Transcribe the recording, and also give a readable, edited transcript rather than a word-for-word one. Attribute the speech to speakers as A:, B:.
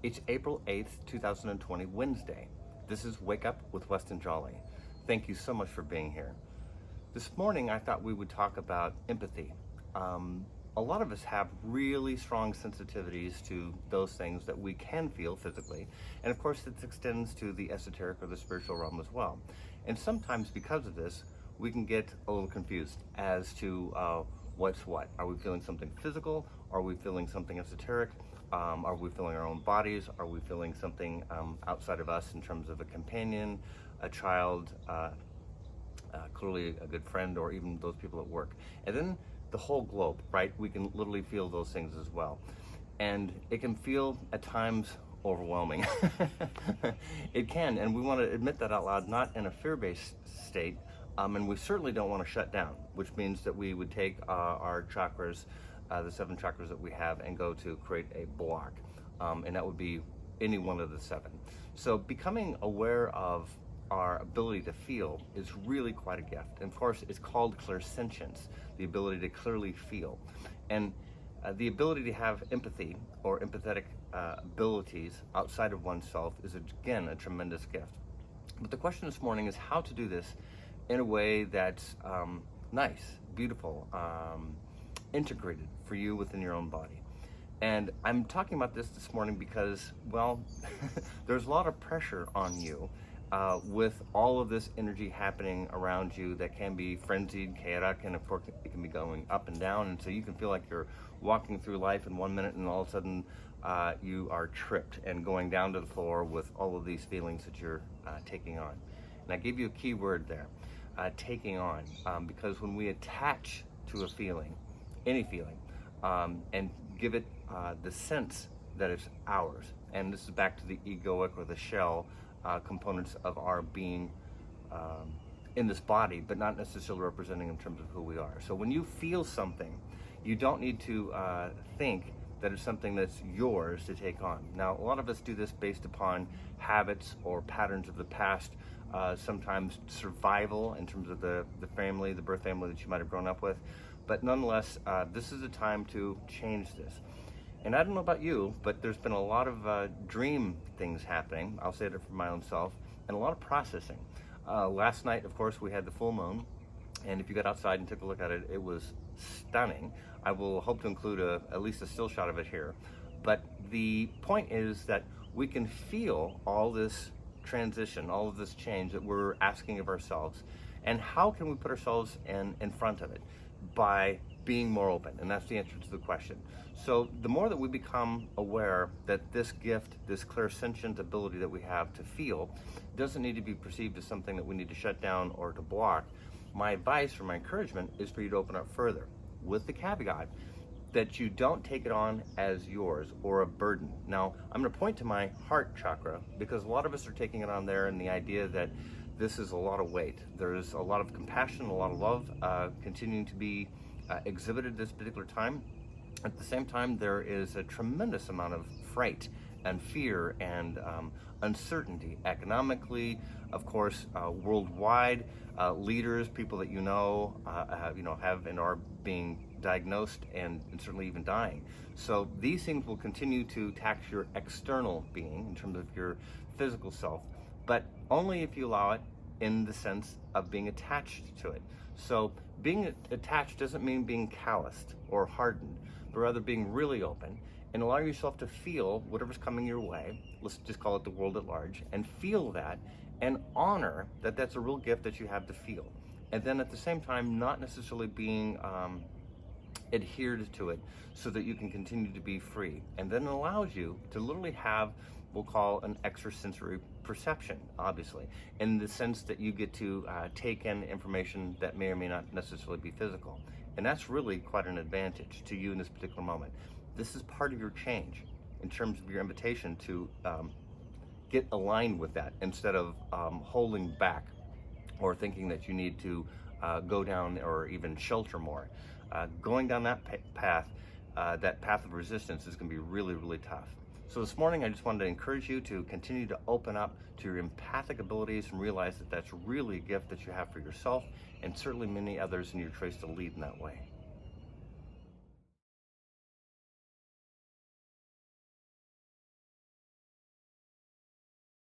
A: It's April 8th, 2020, Wednesday. This is Wake Up with Weston Jolly. Thank you so much for being here. This morning, I thought we would talk about empathy. A lot of us have really strong sensitivities to those things that we can feel physically. And of course, it extends to the esoteric or the spiritual realm as well. And sometimes because of this, we can get a little confused as to what's what. Are we feeling something physical? Are we feeling something esoteric? Are we feeling our own bodies? Are we feeling something outside of us in terms of a companion, a child, clearly a good friend, or even those people at work? And then the whole globe, right? We can literally feel those things as well. And it can feel at times overwhelming. It can, and we want to admit that out loud, not in a fear-based state, and we certainly don't want to shut down, which means that we would take our chakras, the 7 chakras that we have, and go to create a block, and that would be any one of the 7. So becoming aware of our ability to feel is really quite a gift. And of course, it's called clairsentience, the ability to clearly feel. And the ability to have empathy or empathetic abilities outside of oneself is, again, a tremendous gift. But the question this morning is how to do this in a way that's nice, beautiful, integrated for you within your own body. And I'm talking about this morning because, well, there's a lot of pressure on you with all of this energy happening around you that can be frenzied, chaotic, and of course it can be going up and down. And so you can feel like you're walking through life in 1 minute and all of a sudden you are tripped and going down to the floor with all of these feelings that you're taking on. And I gave you a key word there, taking on, because when we attach to a feeling, any feeling, and give it the sense that it's ours, and this is back to the egoic or the shell components of our being in this body, but not necessarily representing in terms of who we are. So when you feel something, you don't need to think that it's something that's yours to take on. Now, a lot of us do this based upon habits or patterns of the past, sometimes survival in terms of the family, the birth family that you might have grown up with. But nonetheless, this is a time to change this. And I don't know about you, but there's been a lot of dream things happening. I'll say it for my own self, and a lot of processing. Last night, of course, we had the full moon, and if you got outside and took a look at it, it was stunning. I will hope to include at least a still shot of it here. But the point is that we can feel all this transition, all of this change that we're asking of ourselves. And how can we put ourselves in front of it? By being more open, and that's the answer to the question. So the more that we become aware that this gift, this clairsentient ability that we have to feel, doesn't need to be perceived as something that we need to shut down or to block, my advice or my encouragement is for you to open up further, with the caveat that you don't take it on as yours or a burden. Now, I'm going to point to my heart chakra because a lot of us are taking it on there, and the idea that this is a lot of weight. There's a lot of compassion, a lot of love continuing to be exhibited this particular time. At the same time, there is a tremendous amount of fright and fear and uncertainty economically, of course, worldwide. Leaders, people that you know have and are being diagnosed and certainly even dying. So these things will continue to tax your external being in terms of your physical self, but only if you allow it in the sense of being attached to it. So being attached doesn't mean being calloused or hardened, but rather being really open and allow yourself to feel whatever's coming your way. Let's just call it the world at large, and feel that and honor that that's a real gift that you have to feel. And then at the same time, not necessarily being adhered to it so that you can continue to be free. And then it allows you to literally have, we'll call, an extrasensory perception, obviously, in the sense that you get to take in information that may or may not necessarily be physical. And that's really quite an advantage to you in this particular moment. This is part of your change in terms of your invitation to get aligned with that instead of holding back or thinking that you need to go down or even shelter more. Going down that path of resistance is going to be really, really tough. So this morning, I just wanted to encourage you to continue to open up to your empathic abilities and realize that that's really a gift that you have for yourself and certainly many others in your choice to lead in that way.